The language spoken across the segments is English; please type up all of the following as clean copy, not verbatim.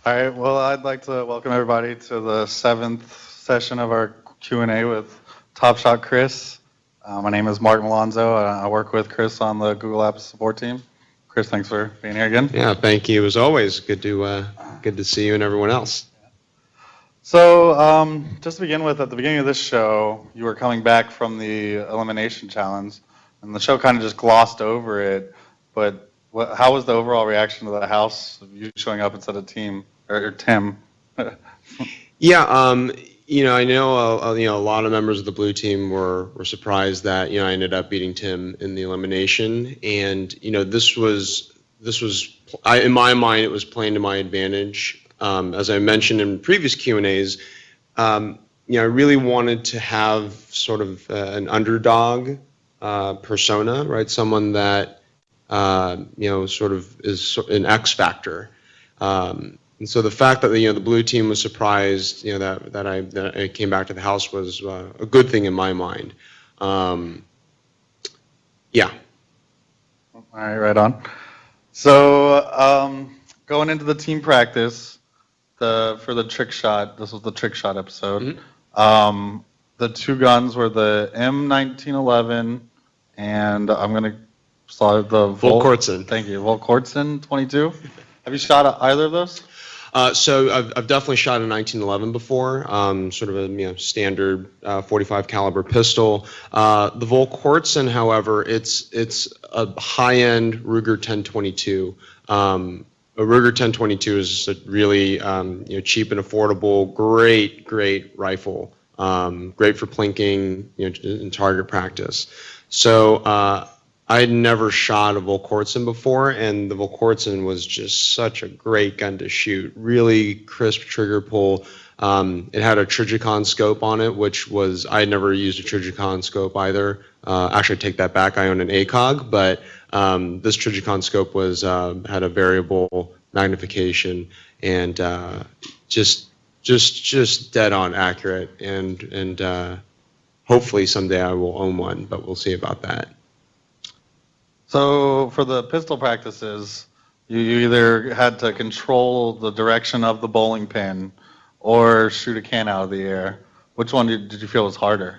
All right. Well, I'd like to welcome everybody to the 7th session of our Q&A with Top Shot Chris. My name is Marc Malonzo. I work with Chris on the Google Apps support team. Chris, thanks for being here again. Yeah, thank you. As always, good to see you and everyone else. So, just to begin with, at the beginning of this show, you were coming back from the elimination challenge, and the show kind of just glossed over it. But how was the overall reaction to the house of you showing up instead of Tim? Yeah, I know a lot of members of the blue team were surprised that I ended up beating Tim in the elimination, and this was in my mind it was playing to my advantage. As I mentioned in previous Q&As, I really wanted to have sort of an underdog persona, right? Someone that sort of is an X factor. And so the fact that the blue team was surprised, that I came back to the house was a good thing in my mind. Yeah. All right, right on. So going into the team practice, for the trick shot, this was the trick shot episode. Mm-hmm. The two guns were the M1911 and I'm going to start the Volquartsen. Thank you, Volquartsen 22. Have you shot either of those? So I've definitely shot a 1911 before, sort of a standard 45 caliber pistol. The Volquartsen, however, it's a high-end Ruger 1022. A Ruger 1022 is a really cheap and affordable, great rifle. Great for plinking, in target practice. So I had never shot a Volquartsen before, and the Volquartsen was just such a great gun to shoot. Really crisp trigger pull. It had a Trijicon scope on it, which was, I had never used a Trijicon scope either. Actually, I take that back. I own an ACOG, but this Trijicon scope was had a variable magnification and just dead on accurate. And hopefully someday I will own one, but we'll see about that. So for the pistol practices, you either had to control the direction of the bowling pin or shoot a can out of the air. Which one did you feel was harder?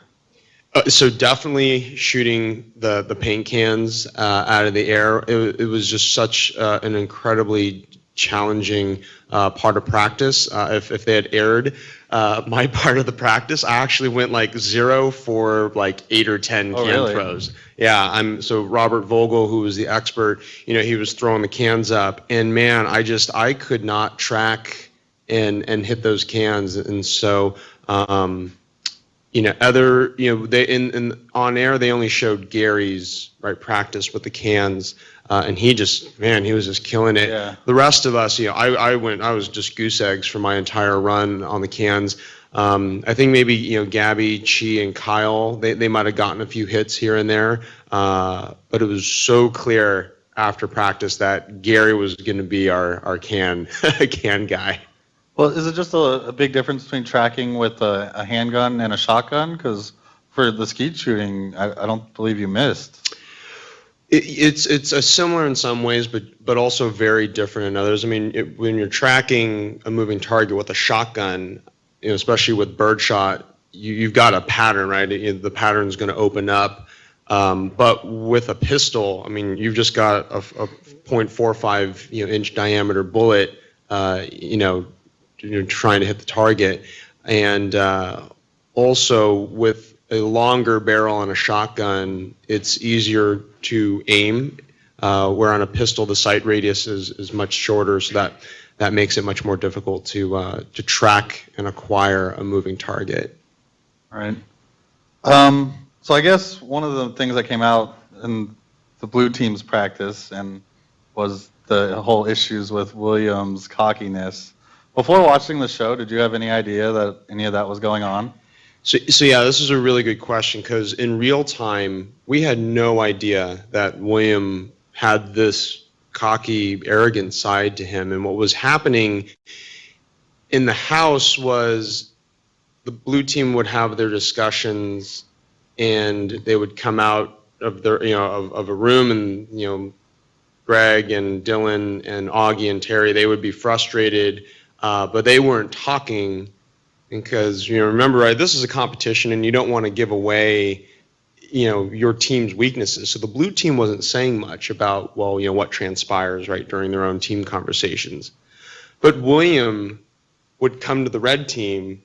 So definitely shooting the paint cans out of the air. It was just such an incredibly challenging part of practice. If they had aired my part of the practice, I actually went like 0 for like 8 or 10 can really? throws. Yeah, so Robert Vogel, who was the expert, he was throwing the cans up, and man, I could not track and hit those cans, and so they on air they only showed Gary's practice with the cans. And he was just killing it. Yeah. The rest of us, I was just goose eggs for my entire run on the cans. I think maybe, Gabby, Chee, and Kyle, they might have gotten a few hits here and there. But it was so clear after practice that Gary was going to be our can guy. Well, is it just a big difference between tracking with a handgun and a shotgun? Because for the skeet shooting, I don't believe you missed. It's similar in some ways, but also very different in others. I mean, when you're tracking a moving target with a shotgun, especially with birdshot, you've got a pattern, right? The pattern's going to open up. But with a pistol, I mean, you've just got a 0.45 inch diameter bullet, trying to hit the target, and also with a longer barrel on a shotgun, it's easier to aim, where on a pistol the sight radius is much shorter, so that makes it much more difficult to track and acquire a moving target. All right. So I guess one of the things that came out in the blue team's practice and was the whole issues with Williams' cockiness. Before watching the show, did you have any idea that any of that was going on? So yeah, this is a really good question, because in real time, we had no idea that William had this cocky, arrogant side to him. And what was happening in the house was the blue team would have their discussions, and they would come out of their, of a room, and Greg and Dylan and Augie and Terry, they would be frustrated. but they weren't talking because, remember, right, this is a competition and you don't want to give away, your team's weaknesses. So the blue team wasn't saying much about, what transpires, right, during their own team conversations. But William would come to the red team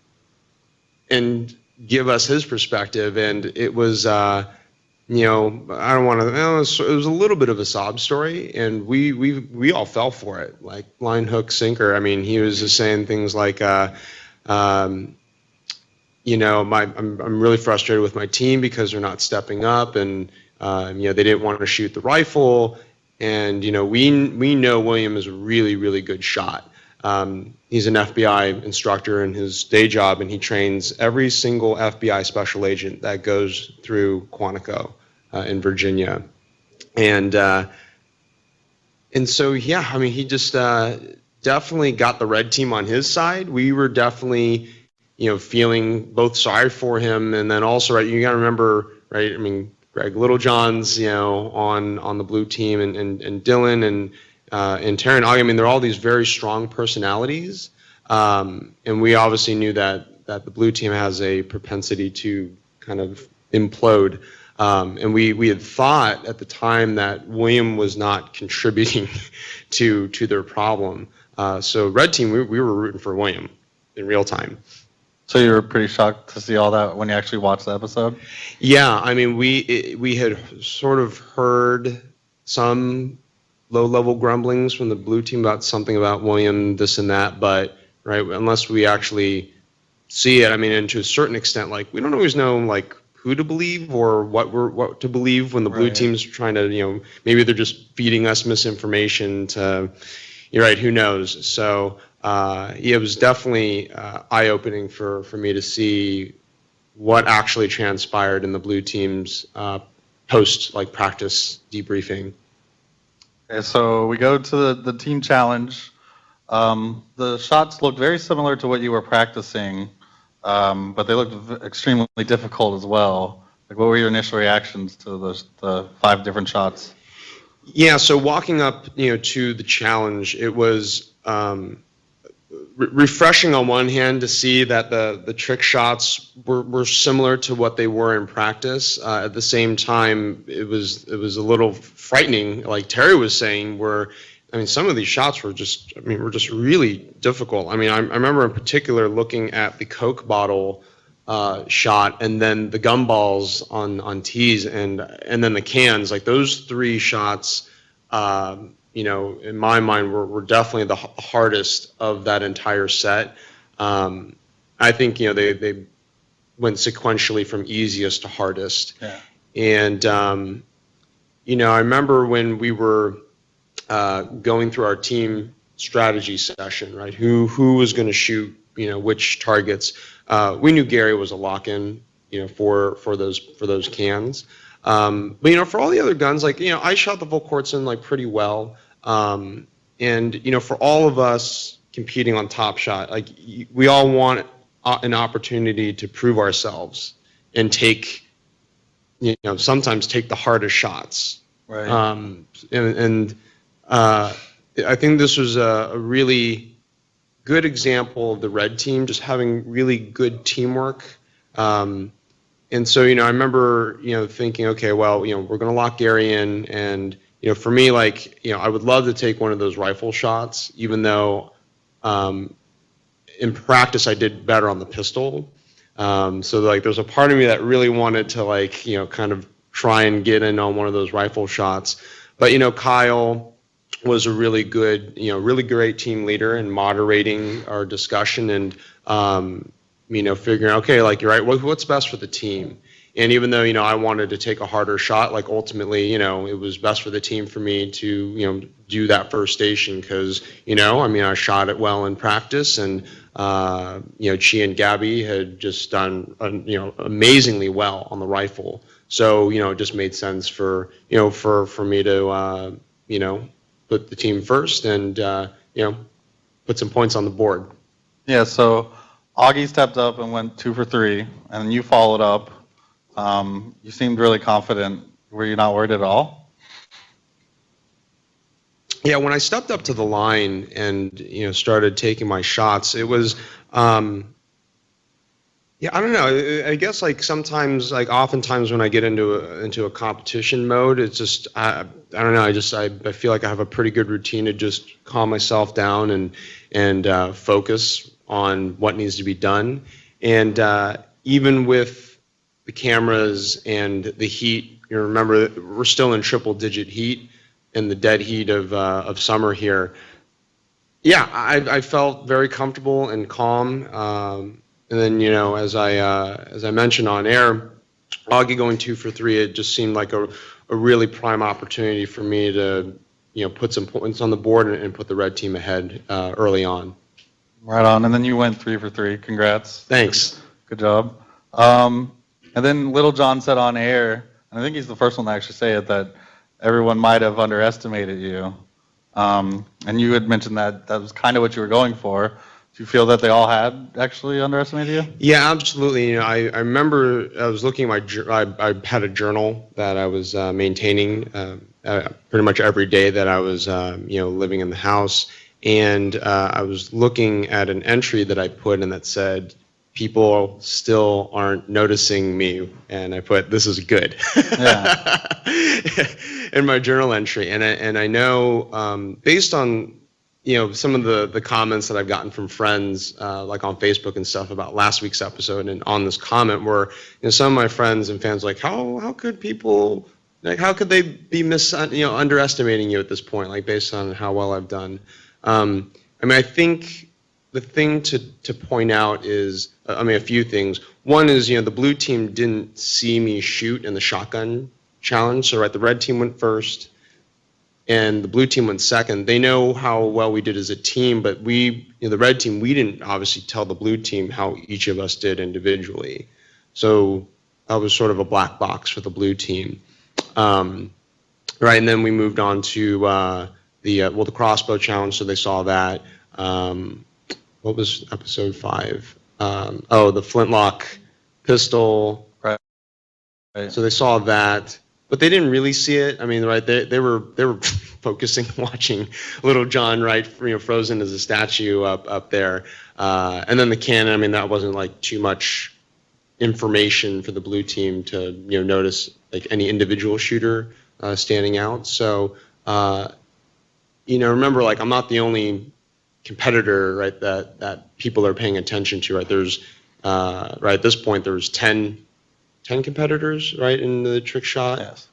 and give us his perspective, and it was, I don't want to, it was a little bit of a sob story, and we all fell for it, like line, hook, sinker. I mean, he was just saying things like, I'm really frustrated with my team because they're not stepping up, and they didn't want to shoot the rifle, and we know William is a really, really good shot. He's an FBI instructor in his day job, and he trains every single FBI special agent that goes through Quantico in Virginia. And so, yeah, I mean, he just definitely got the red team on his side. We were definitely, feeling both sorry for him, and then also, right, you got to remember, right, I mean, Greg Littlejohn's, on the blue team, and Dylan and Taryn, I mean, they're all these very strong personalities, and we obviously knew that the blue team has a propensity to kind of implode, and we had thought at the time that William was not contributing to their problem. So red team, we were rooting for William in real time. So you were pretty shocked to see all that when you actually watched the episode? Yeah, I mean, we had sort of heard some low-level grumblings from the blue team about something about William, this and that, but right, unless we actually see it, I mean, and to a certain extent, like, we don't always know, like, who to believe or what to believe when the blue team's trying to, maybe they're just feeding us misinformation to, you're right, who knows? So it was definitely eye-opening for me to see what actually transpired in the blue team's post, like, practice debriefing. Okay, so we go to the team challenge. The shots looked very similar to what you were practicing, but they looked extremely difficult as well. Like, what were your initial reactions to the 5 different shots? Yeah, so walking up, to the challenge, it was refreshing on one hand to see that the trick shots were similar to what they were in practice. At the same time, it was a little frightening, like Terry was saying, where, I mean, some of these shots were just really difficult. I mean, I remember in particular looking at the Coke bottle shot, and then the gumballs on tees, and then the cans. Like, those 3 shots, in my mind, were definitely the hardest of that entire set. I think, they went sequentially from easiest to hardest. Yeah. And, I remember when we were going through our team strategy session, right, who was going to shoot, which targets. We knew Gary was a lock-in, for those cans. But, for all the other guns, like, I shot the Volquartsen, like, pretty well. And, for all of us competing on Top Shot, like, we all want an opportunity to prove ourselves and take, sometimes take the hardest shots. Right. I think this was a really good example of the red team just having really good teamwork. And so, I remember, thinking, okay, well, we're going to lock Gary in, and, for me, like, I would love to take one of those rifle shots, even though in practice I did better on the pistol. So, like, there's a part of me that really wanted to, like, kind of try and get in on one of those rifle shots. But, Kyle was a really good, really great team leader in moderating our discussion and, figuring, okay, like, you're right, what's best for the team? And even though, I wanted to take a harder shot, like, ultimately, it was best for the team for me to, do that first station because, I shot it well in practice, and, Chee and Gabby had just done, amazingly well on the rifle. So, it just made sense for, for me to, put the team first and, put some points on the board. Yeah, so Augie stepped up and went 2 for 3, and you followed up. You seemed really confident. Were you not worried at all? Yeah, when I stepped up to the line and started taking my shots, it was yeah, I don't know. I guess like sometimes, like oftentimes when I get into a competition mode, it's just I don't know. I feel like I have a pretty good routine to just calm myself down and focus on what needs to be done. And even with the cameras and the heat, remember we're still in triple-digit heat in the dead heat of summer here. Yeah, I felt very comfortable and calm. And then, as I mentioned on air, Augie going 2 for 3, it just seemed like a really prime opportunity for me to, put some points on the board and put the red team ahead early on. Right on. And then you went 3 for 3. Congrats. Thanks. Good job. And then Little John said on air, and I think he's the first one to actually say it, that everyone might have underestimated you. And you had mentioned that was kind of what you were going for. Do you feel that they all had actually underestimated you? Yeah, absolutely. I remember I was looking at I had a journal that I was maintaining pretty much every day that I was living in the house, and I was looking at an entry that I put in that said, "People still aren't noticing me," and I put, "This is good." Yeah. In my journal entry, and I know based on some of the comments that I've gotten from friends, like on Facebook and stuff about last week's episode, and on this comment were, some of my friends and fans like, how could people, like, how could they be underestimating you at this point, like based on how well I've done? I think the thing to point out is, a few things. One is, the blue team didn't see me shoot in the shotgun challenge, so the red team went first and the blue team went second. They know how well we did as a team, but the red team, we didn't obviously tell the blue team how each of us did individually. So that was sort of a black box for the blue team. And then we moved on to the crossbow challenge, so they saw that. What was episode 5? The flintlock pistol. Right. So they saw that. But they didn't really see it. They were focusing, watching Little John, frozen as a statue up there. And then the cannon. That wasn't like too much information for the blue team to notice like any individual shooter standing out. So remember, like, I'm not the only competitor that people are paying attention to. There's at this point there's 10 competitors, in the trick shot. Yes.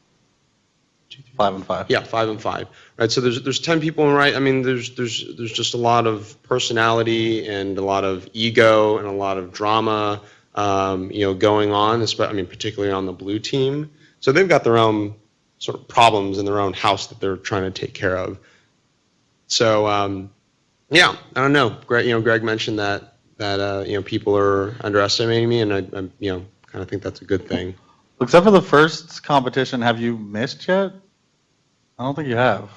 5 and 5. Yeah, 5 and 5. So there's 10 people, there's just a lot of personality and a lot of ego and a lot of drama, going on. Particularly on the blue team. So they've got their own sort of problems in their own house that they're trying to take care of. So I don't know. Greg mentioned that people are underestimating me, and I kind of think that's a good thing. Except for the first competition, have you missed yet? I don't think you have.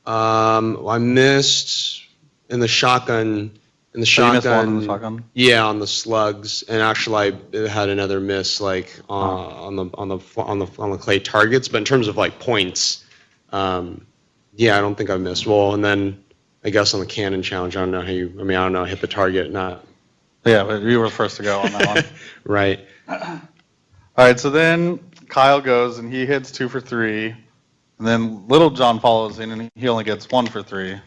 I missed in the shotgun. You missed one in the shotgun? Yeah, on the slugs, and actually I had another miss on the clay targets. But in terms of like points, I don't think I missed. Well, and then I guess on the cannon challenge, I don't know how you. I don't know. I hit the target, not. Yeah, but you were first to go on that one. Right. All right, so then Kyle goes and he hits 2 for 3, and then Little John follows in and he only gets 1 for 3.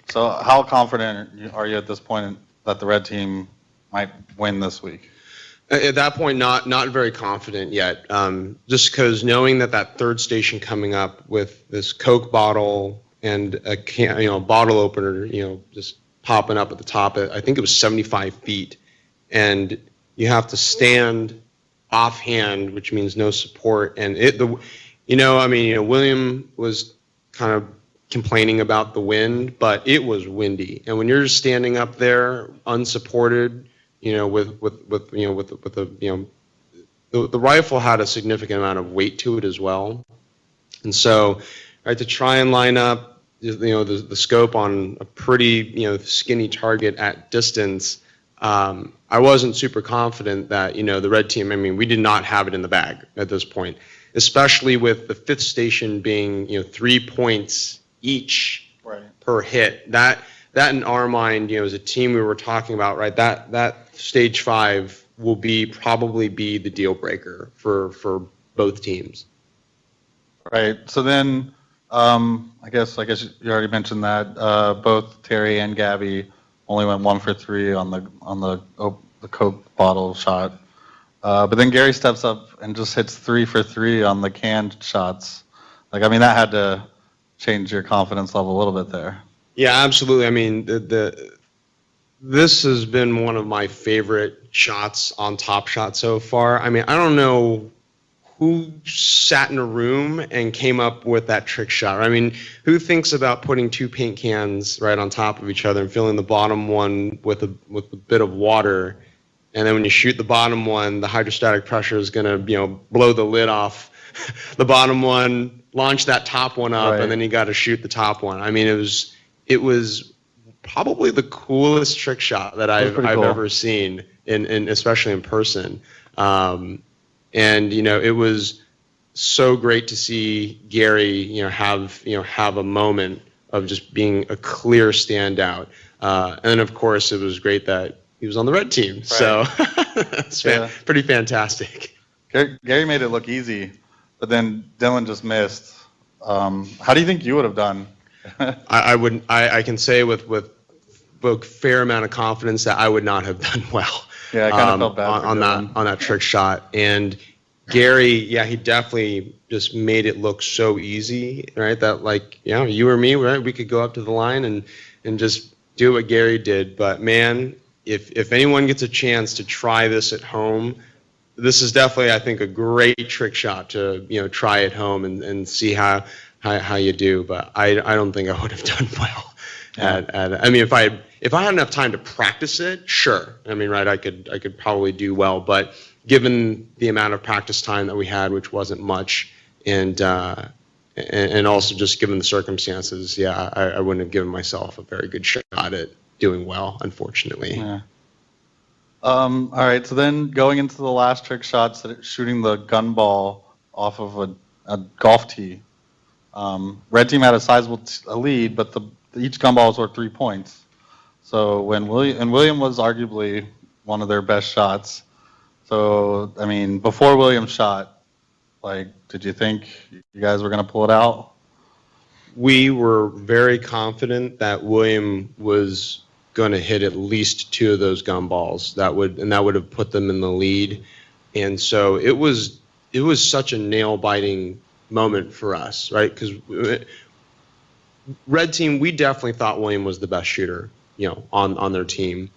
So how confident are you at this point that the red team might win this week? At that point, not very confident yet. Just because knowing that third station coming up with this Coke bottle and a bottle opener, just popping up at the top. I think it was 75 feet, and you have to stand offhand, which means no support. And William was kind of complaining about the wind, but it was windy. And when you're standing up there unsupported, the rifle had a significant amount of weight to it as well. And so, to try and line up the scope on a pretty skinny target at distance, I wasn't super confident that the red team. We did not have it in the bag at this point, especially with the fifth station being 3 points each Right. per hit. That in our mind, as a team we were talking about, right, that stage 5 will probably be the deal breaker for both teams. Right. So then, I guess you already mentioned that both Terry and Gabby only went 1 for 3 on the Coke bottle shot. But then Gary steps up and just hits 3 for 3 on the canned shots. Like, I mean, that had to change your confidence level a little bit there. Yeah, absolutely. I mean, this has been one of my favorite shots on Top Shot so far. I mean, I don't know who sat in a room and came up with that trick shot. I mean, who thinks about putting 2 paint cans right on top of each other and filling the bottom one with a bit of water, and then when you shoot the bottom one, the hydrostatic pressure is going to, blow the lid off the bottom one, launch that top one up, Right. and then you got to shoot the top one. I mean, it was probably the coolest trick shot that I've cool. ever seen, in especially in person. And it was so great to see Gary, have a moment of just being a clear standout. And then of course it was great that he was on the red team. Right. So it's pretty fantastic. Gary made it look easy, but then Dylan just missed. How do you think you would have done? I can say with a fair amount of confidence that I would not have done well. Yeah, I kind of felt bad on that trick shot. And Gary, he definitely just made it look so easy, right? That you or me, right? We could go up to the line and just do what Gary did. But man, if anyone gets a chance to try this at home, this is definitely, I think, a great trick shot to try at home and see how you do. But I don't think I would have done well. I mean, if I had enough time to practice it, sure. I mean, right, I could probably do well. But given the amount of practice time that we had, which wasn't much, and also just given the circumstances, I wouldn't have given myself a very good shot at doing well, unfortunately. Yeah. All right, so then going into the last trick shots, shooting the gun ball off of a golf tee. Red team had a sizable lead, but each gun balls were 3 points. So William was arguably one of their best shots. So, I mean, before William shot, did you think you guys were going to pull it out? We were very confident that William was going to hit at least 2 of those gun balls. That would have put them in the lead. And so it was such a nail-biting moment for us, right? Because red team, we definitely thought William was the best shooter, on their team.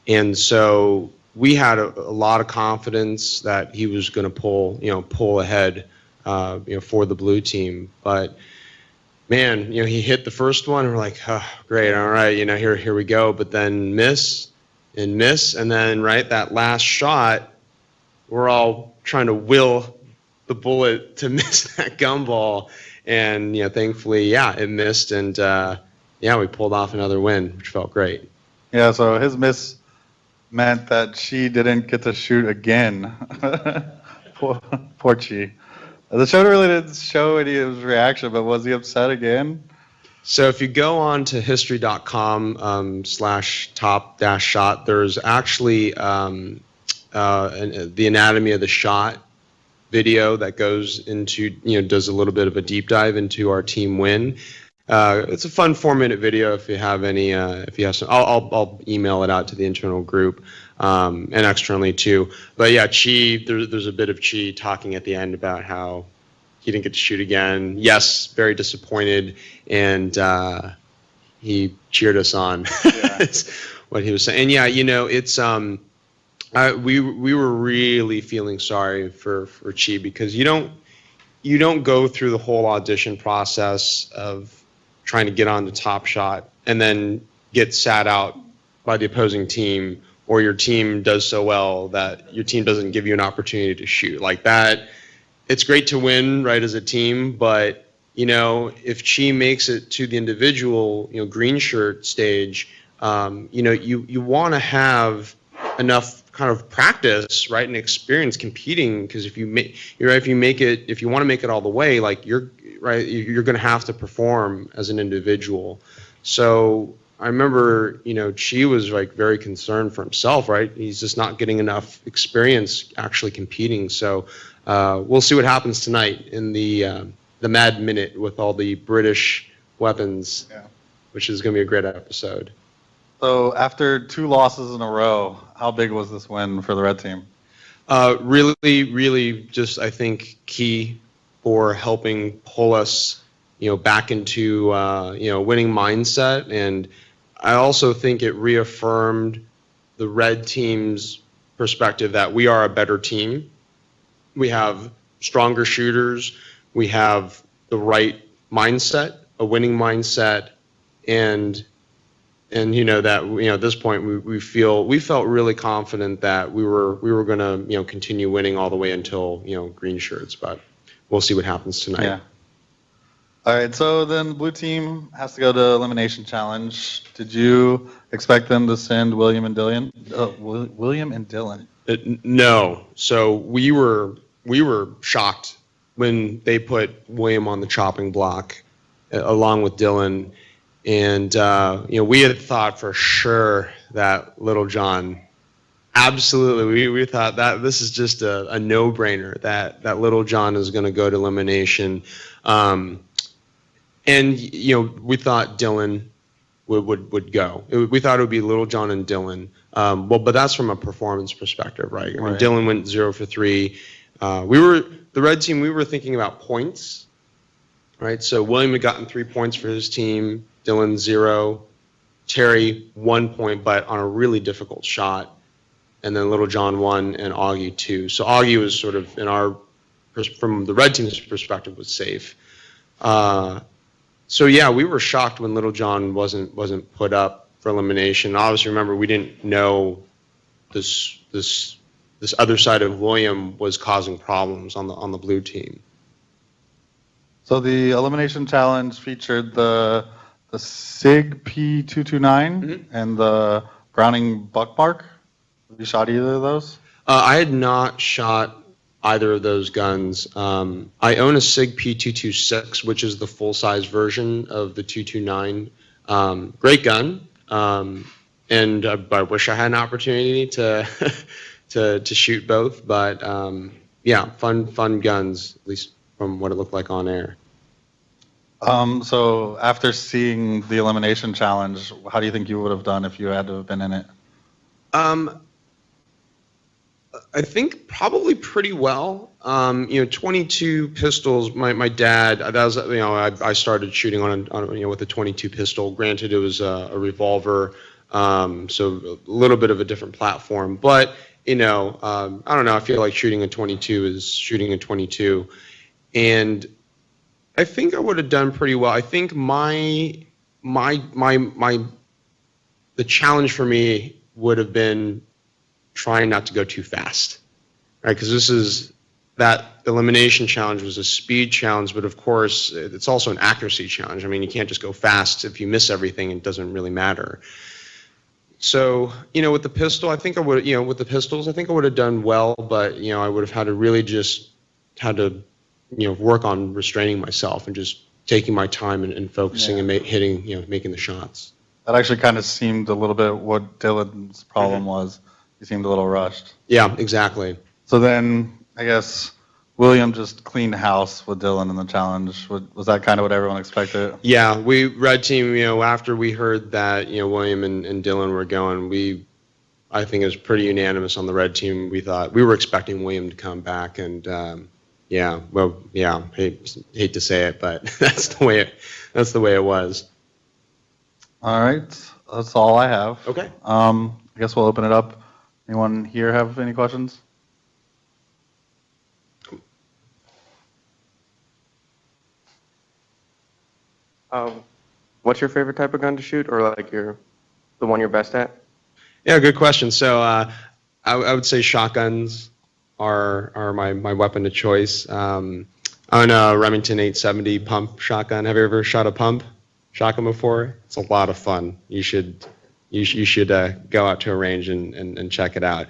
And so we had a lot of confidence that he was going to pull ahead, for the blue team. But man, he hit the first one, and we're like, oh, great, all right, here we go. But then miss, and then right, that last shot, we're all trying to will the bullet to miss that gun ball, and thankfully, it missed, and we pulled off another win, which felt great. Yeah, so his miss meant that Chee didn't get to shoot again. Poor Chee. The show really didn't show any of his reaction, but was he upset again? So if you go on to history.com /top-shot, there's actually the anatomy of the shot video that goes into, does a little bit of a deep dive into our team win. It's a fun 4-minute video if you have any, if you have some, I'll email it out to the internal group, and externally too. But yeah, Chee, there's a bit of Chee talking at the end about how he didn't get to shoot again. Yes, very disappointed, and he cheered us on. Yeah. What he was saying. And yeah, it's we were really feeling sorry for Chee, because you don't go through the whole audition process of trying to get on the Top Shot and then get sat out by the opposing team, or your team does so well that your team doesn't give you an opportunity to shoot like that. It's great to win, right, as a team, but if Chee makes it to the individual, green shirt stage, you want to have enough kind of practice, right, and experience competing, because if you want to make it all the way, right, you're going to have to perform as an individual. So I remember, Chee was like very concerned for himself, right? He's just not getting enough experience actually competing. So we'll see what happens tonight in the Mad Minute with all the British weapons, which is going to be a great episode. So after 2 losses in a row, how big was this win for the red team? Really, really just, I think, key for helping pull us, back into, winning mindset. And I also think it reaffirmed the red team's perspective that we are a better team. We have stronger shooters. We have the right mindset, a winning mindset, and that at this point we felt really confident that we were going to continue winning all the way until green shirts, but we'll see what happens tonight. Yeah. All right, so then the blue team has to go to elimination challenge. Did you expect them to send William and Dylan? No. So we were shocked when they put William on the chopping block along with Dylan. And, we had thought for sure that Little John, absolutely, we thought that this is just a no-brainer, that Little John is going to go to elimination. And, we thought Dylan would go. We thought it would be Little John and Dylan. But that's from a performance perspective, right? I mean, Dylan went 0 for 3. The red team, we were thinking about points, right? So William had gotten 3 points for his team. Dylan 0, Terry 1 point, but on a really difficult shot, and then Little John 1 and Augie 2. So Augie was sort of from the red team's perspective, was safe. So yeah, we were shocked when Little John wasn't put up for elimination. Obviously, remember we didn't know this other side of William was causing problems on the blue team. So the elimination challenge featured the Sig P229 and the Browning Buckmark. Have you shot either of those? I had not shot either of those guns. I own a Sig P226, which is the full-size version of the 229. Great gun, and I wish I had an opportunity to to shoot both. But yeah, fun guns, at least from what it looked like on air. So after seeing the elimination challenge, how do you think you would have done if you had to have been in it? I think probably pretty well. 22 pistols. My dad. That was I started shooting on with a 22 pistol. Granted, it was a revolver, so a little bit of a different platform. But I don't know. I feel like shooting a 22 is shooting a 22, and I think I would have done pretty well. I think the challenge for me would have been trying not to go too fast, right? Because that elimination challenge was a speed challenge, but of course it's also an accuracy challenge. I mean, you can't just go fast. If you miss everything, it doesn't really matter. So, with the pistol, I think I would, with the pistols, I think I would have done well, but, I would have had to really just work on restraining myself and just taking my time and focusing and making the shots. That actually kind of seemed a little bit what Dylan's problem was. He seemed a little rushed. Yeah, exactly. So then, I guess, William just cleaned house with Dylan in the challenge. Was that kind of what everyone expected? Yeah, red team, after we heard that, William and Dylan were going, I think it was pretty unanimous on the red team. We were expecting William to come back, and hate to say it, but that's the way it was. All right, that's all I have. Okay. I guess we'll open it up. Anyone here have any questions? What's your favorite type of gun to shoot, or like the one you're best at? Yeah, good question. So I would say shotguns are my weapon of choice. I own a Remington 870 pump shotgun. Have you ever shot a pump shotgun before? It's a lot of fun. You should go out to a range and check it out.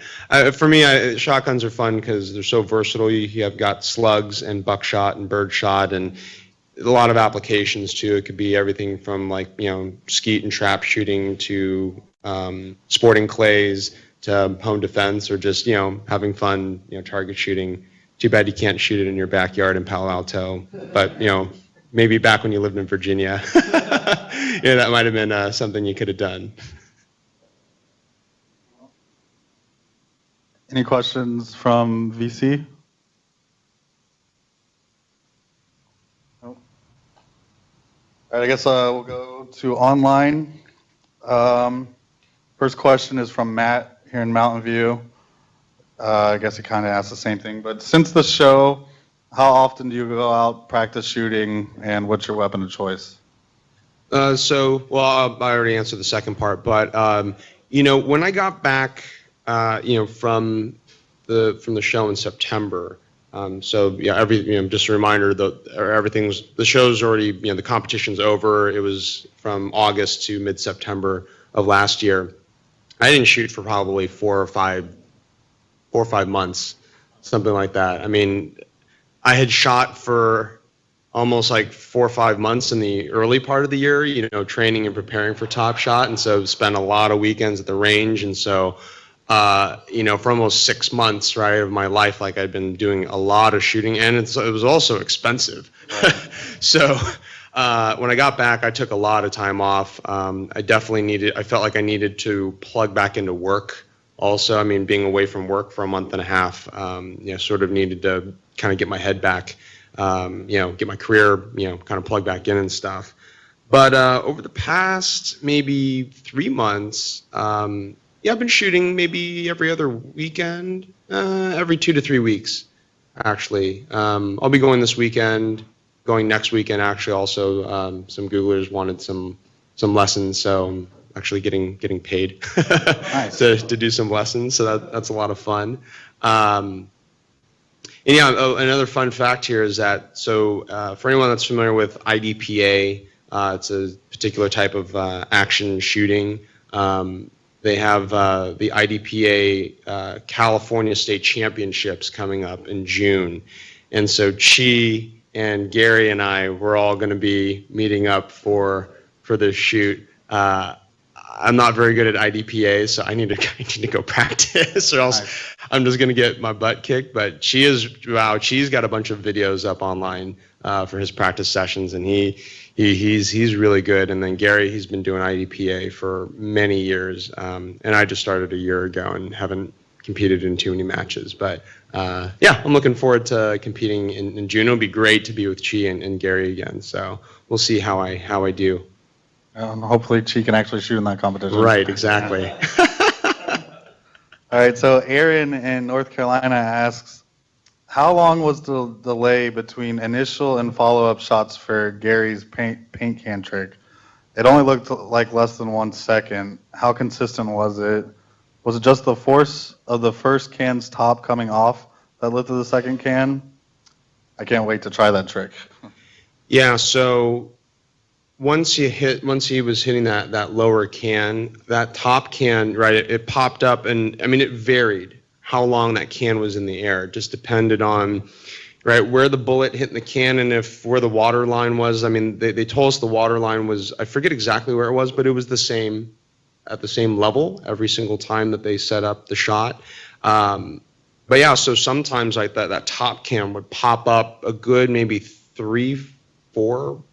For me, shotguns are fun because they're so versatile. You have got slugs and buckshot and birdshot, and a lot of applications too. It could be everything from like, skeet and trap shooting to sporting clays to home defense, or just, having fun, target shooting. Too bad you can't shoot it in your backyard in Palo Alto, but, maybe back when you lived in Virginia, that might have been something you could have done. Any questions from VC? Nope. All right, I guess we'll go to online. First question is from Matt here in Mountain View. I guess he kind of asked the same thing, but since the show, how often do you go out, practice shooting, and what's your weapon of choice? I already answered the second part, but when I got back, from the show in September, just a reminder that the show's already, the competition's over. It was from August to mid-September of last year. I didn't shoot for probably 4 or 5 months, something like that. I mean, I had shot for almost like 4 or 5 months in the early part of the year, training and preparing for Top Shot, and so spent a lot of weekends at the range, and so, for almost 6 months, right, of my life, like I'd been doing a lot of shooting, and it was also expensive. Right. So when I got back, I took a lot of time off. I felt like I needed to plug back into work. Also, I mean, being away from work for a month and a half, sort of needed to kind of get my head back, get my career, kind of plug back in and stuff. But over the past maybe 3 months, I've been shooting maybe every other weekend, every 2 to 3 weeks, actually. I'll be going this weekend, going next weekend, actually. Also, some Googlers wanted some lessons, so I'm actually getting paid nice. to do some lessons, so that's a lot of fun. Another fun fact here is that, for anyone that's familiar with IDPA, it's a particular type of action shooting. They have the IDPA California State Championships coming up in June, and so Chee and Gary and I, we're all going to be meeting up for this shoot. I'm not very good at IDPA, so I need to go practice, or else nice. I'm just gonna get my butt kicked. But Chee's got a bunch of videos up online for his practice sessions, and he's really good. And then Gary, he's been doing IDPA for many years, and I just started a year ago and haven't competed in too many matches. But I'm looking forward to competing in June. It'll be great to be with Chee and Gary again. So we'll see how I do. Hopefully Chee can actually shoot in that competition. Right, exactly. All right, so Aaron in North Carolina asks, how long was the delay between initial and follow-up shots for Gary's paint can trick? It only looked like less than 1 second. How consistent was it? Was it just the force of the first can's top coming off that lifted the second can? I can't wait to try that trick. Yeah, so once he was hitting that lower can, that top can, right, it popped up, and I mean, it varied how long that can was in the air. It just depended on, right, where the bullet hit in the can and where the water line was. I mean, they told us the water line was, I forget exactly where it was, but it was at the same level every single time that they set up the shot. But yeah, so sometimes like that top can would pop up a good maybe 3, 4,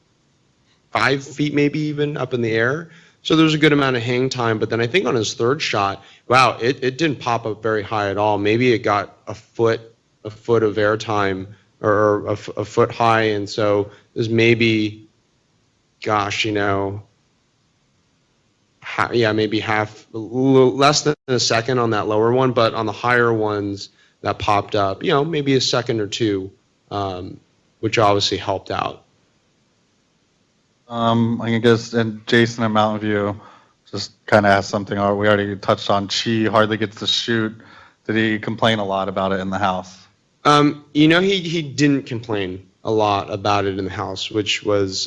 5 feet maybe even up in the air. So there's a good amount of hang time. But then I think on his third shot, wow, it didn't pop up very high at all. Maybe it got a foot of air time, or a foot high. And so there's maybe, gosh, maybe less than a second on that lower one. But on the higher ones that popped up, maybe a second or two, which obviously helped out. I guess, and Jason in Mountain View just kind of asked something. We already touched on Chee hardly gets to shoot. Did he complain a lot about it in the house? He didn't complain a lot about it in the house, which was,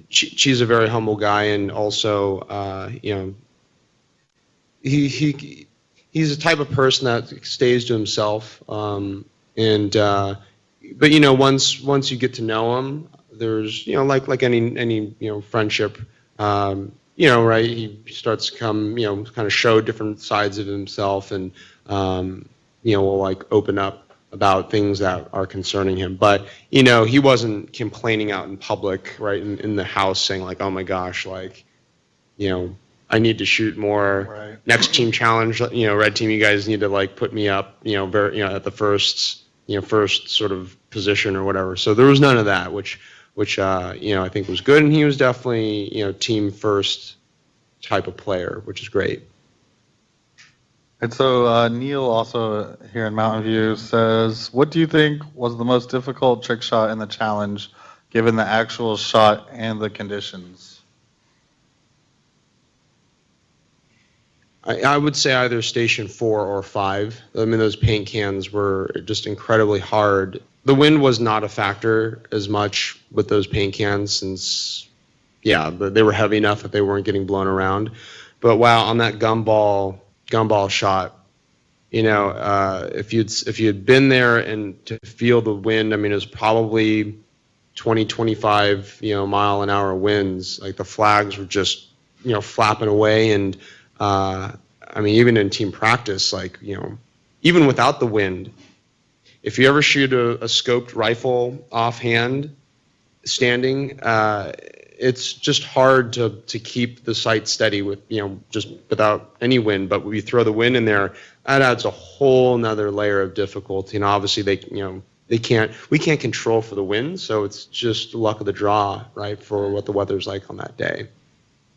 Chee's a very humble guy, and also, he's the type of person that stays to himself, and but once you get to know him, there's like any friendship, right? He starts to come kind of show different sides of himself, and will like open up about things that are concerning him. But he wasn't complaining out in public, right, in the house, saying like, oh my gosh, like I need to shoot more. Right. Next team challenge, red team, you guys need to like put me up, very, at the first sort of position or whatever. So there was none of that, which I think was good, and he was definitely team first type of player, which is great. And so Neil, also here in Mountain View, says, what do you think was the most difficult trick shot in the challenge, given the actual shot and the conditions? I would say either station 4 or 5. I mean, those paint cans were just incredibly hard. The wind was not a factor as much with those paint cans, since, they were heavy enough that they weren't getting blown around. But wow, on that gumball shot, if you'd been there and to feel the wind, I mean, it was probably 20, 25, mile an hour winds. Like the flags were just, flapping away. And I mean, even in team practice, like, even without the wind, if you ever shoot a scoped rifle offhand standing, it's just hard to keep the sight steady with, just without any wind. But when you throw the wind in there, that adds a whole nother layer of difficulty. And obviously we can't control for the wind. So it's just luck of the draw, right, for what the weather's like on that day.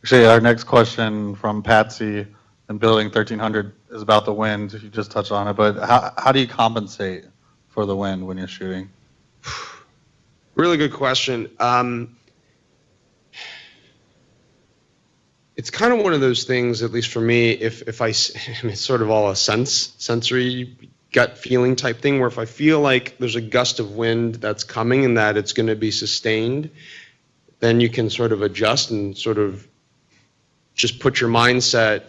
Actually, our next question from Patsy in Building 1300 is about the wind. You just touched on it, but how do you compensate for the wind when you're shooting? Really good question. It's kind of one of those things, at least for me, if I mean, it's sort of all a sensory gut feeling type thing, where if I feel like there's a gust of wind that's coming and that it's going to be sustained, then you can sort of adjust and sort of just put your mindset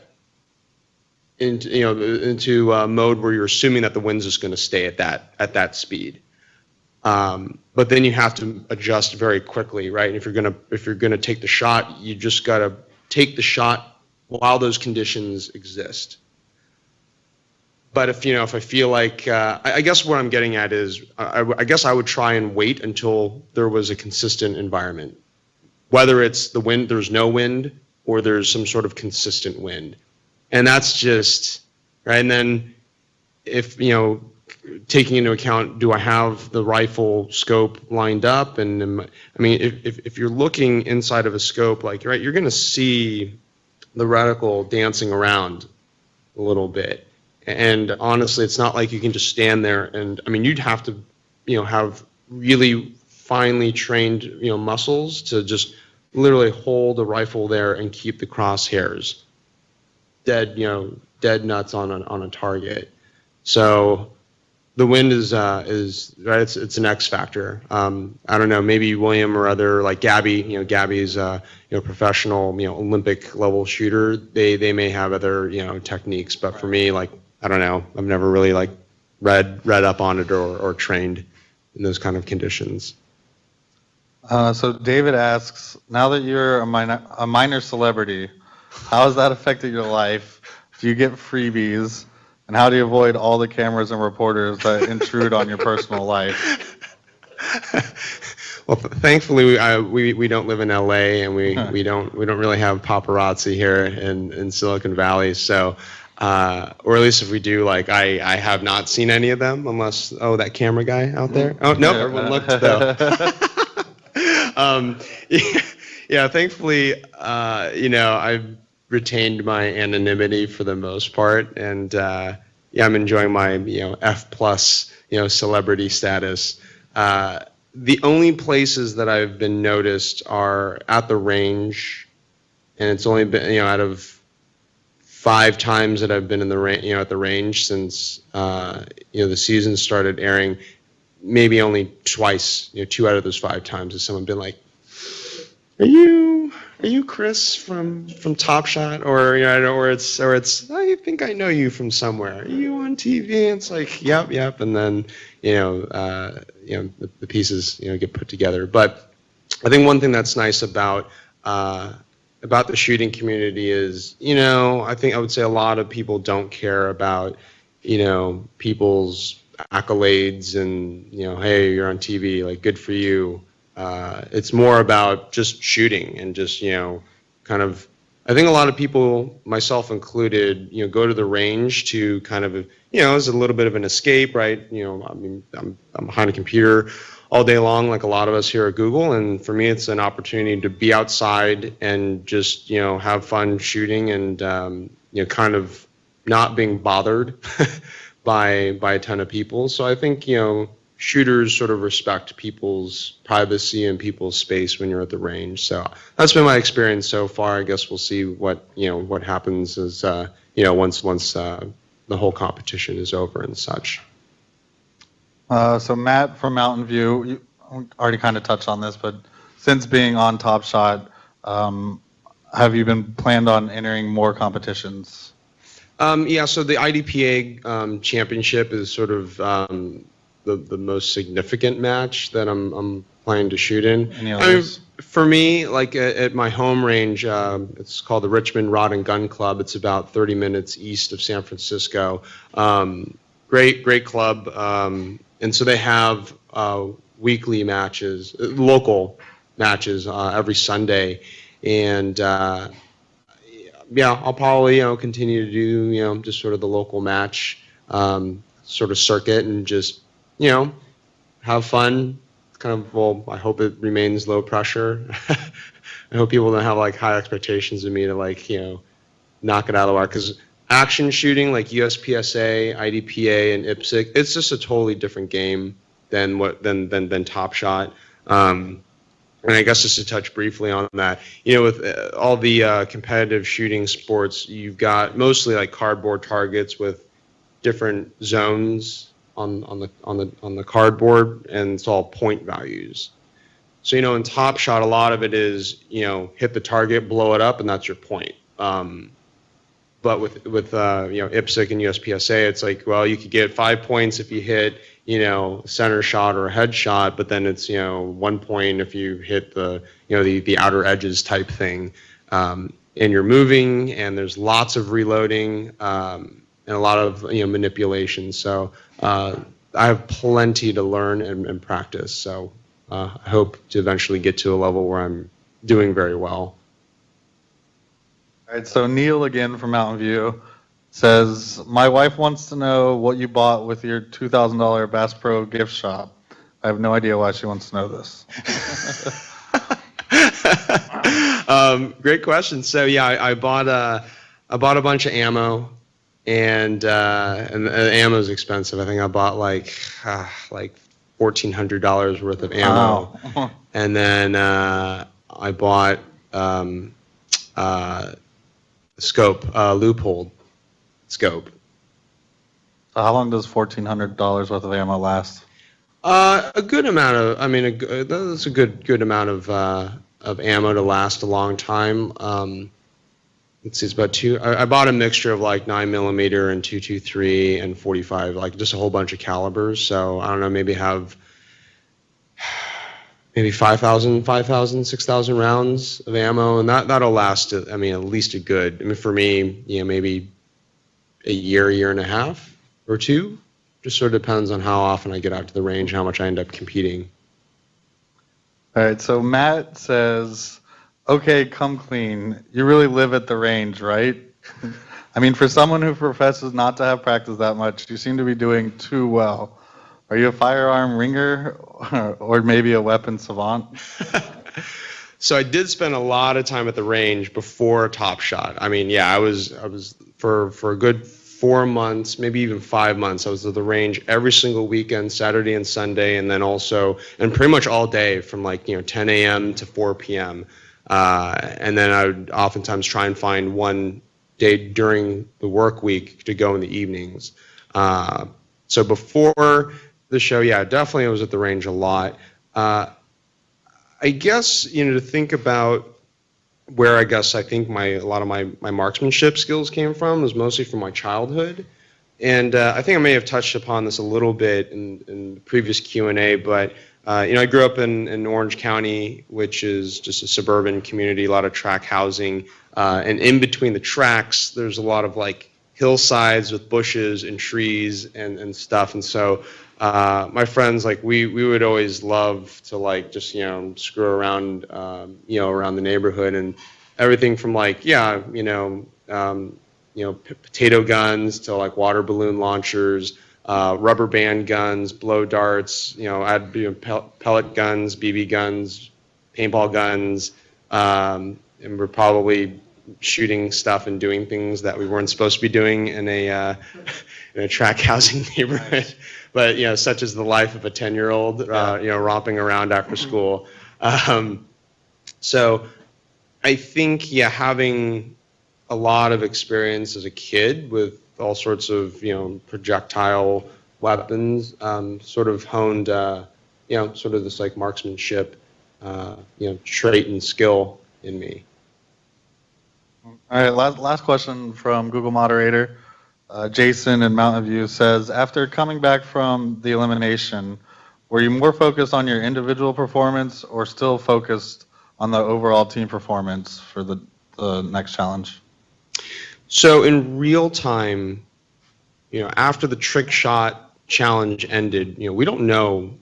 into a mode where you're assuming that the wind's just going to stay at that speed. But then you have to adjust very quickly, right? And if you're gonna take the shot, you just gotta take the shot while those conditions exist. But if I feel like, I guess what I'm getting at is, I guess I would try and wait until there was a consistent environment, whether it's the wind, there's no wind, or there's some sort of consistent wind. And that's just, right? And then if, taking into account, do I have the rifle scope lined up? And I mean, if you're looking inside of a scope, like, right, you're going to see the reticle dancing around a little bit. And honestly, it's not like you can just stand there and, I mean, you'd have to, have really finely trained, muscles to just literally hold the rifle there and keep the crosshairs dead nuts on a target. So the wind is right. It's an X factor. I don't know. Maybe William or other, like Gabby. Gabby's professional Olympic level shooter. They may have other techniques. But for me, like, I don't know. I've never really like read up on it or trained in those kind of conditions. So David asks, now that you're a minor celebrity, how has that affected your life? Do you get freebies? And how do you avoid all the cameras and reporters that intrude on your personal life? Well, thankfully, we don't live in LA, and we don't really have paparazzi here in Silicon Valley. So, or at least if we do, like I have not seen any of them, unless that camera guy out there. Oh no, everyone looked though. Yeah, thankfully, I've retained my anonymity for the most part, and I'm enjoying my F+ celebrity status. The only places that I've been noticed are at the range, and it's only been out of 5 times that I've been in the at the range since the season started airing. Maybe only twice, 2 out of those 5 times has someone been like, "Are you Chris from Top Shot?" Or or it's I think I know you from somewhere. Are you on TV? And it's like, yep. And then the pieces get put together. But I think one thing that's nice about the shooting community is, I think I would say a lot of people don't care about, people's accolades and, hey, you're on TV, like, good for you. It's more about just shooting and just, kind of, I think a lot of people, myself included, go to the range to kind of, as a little bit of an escape, right? I mean, I'm behind a computer all day long, like a lot of us here at Google, and for me, it's an opportunity to be outside and just, have fun shooting and, kind of not being bothered by a ton of people. So I think, shooters sort of respect people's privacy and people's space when you're at the range. So that's been my experience so far. I guess we'll see what happens as once the whole competition is over and such. So Matt from Mountain View, you already kind of touched on this, but since being on Top Shot, have you been planned on entering more competitions? Yeah, so the IDPA championship is sort of the most significant match that I'm planning to shoot in. Any others? For me, like at my home range, it's called the Richmond Rod and Gun Club. It's about 30 minutes east of San Francisco. Great club. And so they have weekly matches, local matches every Sunday. And yeah, I'll probably continue to do just sort of the local match sort of circuit and just have fun. Kind of, well, I hope it remains low pressure. I hope people don't have like high expectations of me to like knock it out of the water, because action shooting like USPSA, IDPA, and IPSC, it's just a totally different game than Top Shot. And I guess just to touch briefly on that, with all the competitive shooting sports, you've got mostly like cardboard targets with different zones on the cardboard, and it's all point values. So in Top Shot, a lot of it is hit the target, blow it up, and that's your point. But with IPSC and USPSA, it's like, well, you could get 5 points if you hit a center shot or a head shot, but then it's 1 point if you hit the outer edges type thing. And you're moving, and there's lots of reloading and a lot of manipulation. So I have plenty to learn and practice. So I hope to eventually get to a level where I'm doing very well. All right, so Neil again from Mountain View says, my wife wants to know what you bought with your $2,000 Bass Pro gift shop. I have no idea why she wants to know this. Great question. So yeah, I bought a bunch of ammo, and the ammo is expensive. I think I bought like $1,400 worth of ammo. Wow. And then I bought scope, loophole scope. So how long does $1,400 worth of ammo last? A good amount of, that's a good amount of ammo to last a long time. Let's see, it's about I bought a mixture of like 9mm and 223 and 45, like just a whole bunch of calibers. So I don't know, maybe have 5,000, 6,000 rounds of ammo, and that'll last, at least a good, for me, maybe a year and a half or two. Just sort of depends on how often I get out to the range, how much I end up competing. All right, so Matt says, okay, come clean. You really live at the range, right? For someone who professes not to have practiced that much, you seem to be doing too well. Are you a firearm ringer or maybe a weapon savant? So I did spend a lot of time at the range before Top Shot. I was for a good 4 months, maybe even 5 months. I was at the range every single weekend, Saturday and Sunday, and then also, and pretty much all day from 10 a.m. to 4 p.m. And then I would oftentimes try and find one day during the work week to go in the evenings. So before the show, yeah, definitely I was at the range a lot. I guess, to think about where I think a lot of my marksmanship skills came from was mostly from my childhood. And I think I may have touched upon this a little bit in the previous Q&A, but I grew up in Orange County, which is just a suburban community, a lot of track housing, and in between the tracks, there's a lot of like hillsides with bushes and trees and stuff, and so my friends, like we would always love to like just screw around around the neighborhood, and everything from like potato guns to like water balloon launchers, rubber band guns, blow darts, pellet guns, BB guns, paintball guns, and we're probably shooting stuff and doing things that we weren't supposed to be doing in a track housing neighborhood, but such is the life of a 10-year-old, romping around after school. So I think having a lot of experience as a kid with all sorts of projectile weapons sort of honed sort of this like marksmanship trait and skill in me. All right, last question from Google moderator. Jason in Mountain View says, after coming back from the elimination, were you more focused on your individual performance or still focused on the overall team performance for the next challenge? So in real time, after the trick shot challenge ended, we don't know,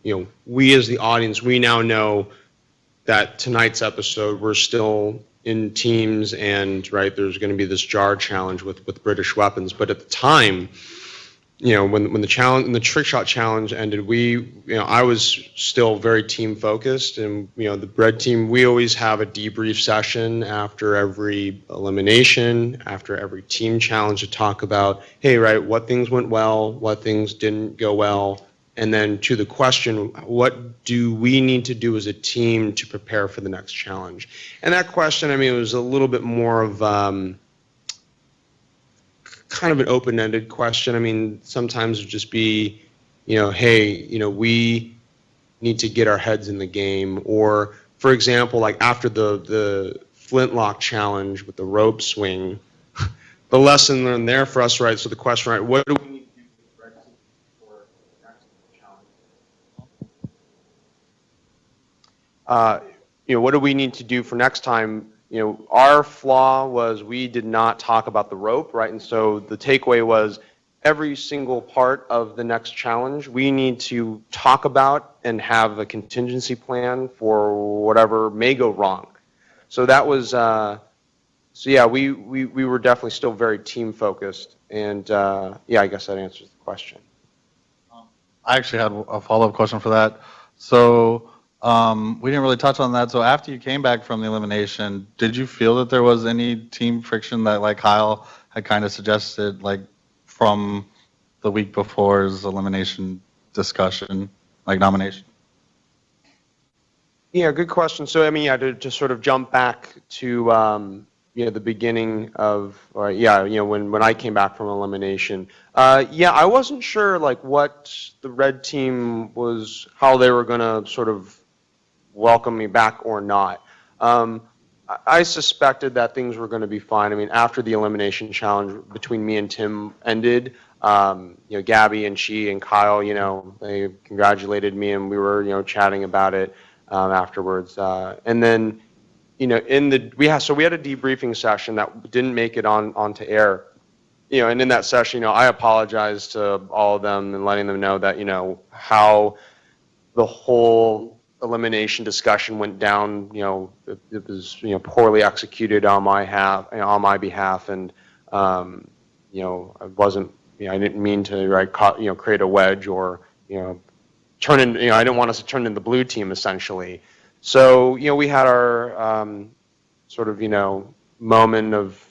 we as the audience, we now know that tonight's episode, we're still in teams, and there's going to be this jar challenge with British weapons. But at the time, when the trick shot challenge ended, I was still very team focused, and the red team, we always have a debrief session after every elimination, after every team challenge to talk about, hey, what things went well, what things didn't go well. And then to the question, what do we need to do as a team to prepare for the next challenge? And that question, it was a little bit more of kind of an open-ended question. Sometimes it would just be, hey, we need to get our heads in the game. Or, for example, like after the flintlock challenge with the rope swing, the lesson learned there for us, so the question, what do we need to do for the next challenge? What do we need to do for next time? Our flaw was we did not talk about the rope, and so the takeaway was every single part of the next challenge we need to talk about and have a contingency plan for whatever may go wrong. So that was, we were definitely still very team focused, and I guess that answers the question. I actually had a follow-up question for that. So we didn't really touch on that. So after you came back from the elimination, did you feel that there was any team friction that like Kyle had kind of suggested, like from the week before's elimination discussion, like nomination? Yeah, good question. So to sort of jump back to the beginning of when I came back from elimination, I wasn't sure like what the red team was, how they were going to sort of welcome me back or not. I suspected that things were going to be fine. After the elimination challenge between me and Tim ended, Gabby and Chee and Kyle, they congratulated me, and we were, chatting about it afterwards. And then, we had a debriefing session that didn't make it onto air. And in that session, I apologized to all of them and letting them know that, how the whole elimination discussion went down. It was poorly executed on my behalf, and I wasn't, I didn't mean to create a wedge or turn in, I didn't want us to turn in the blue team essentially. So we had our sort of moment of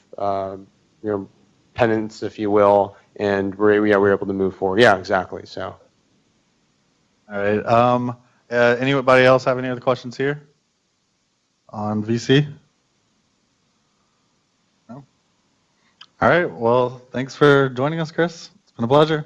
penance, if you will, and we were able to move forward. Yeah, exactly. So. All right. Anybody else have any other questions here on VC? No? All right. Well, thanks for joining us, Chris. It's been a pleasure.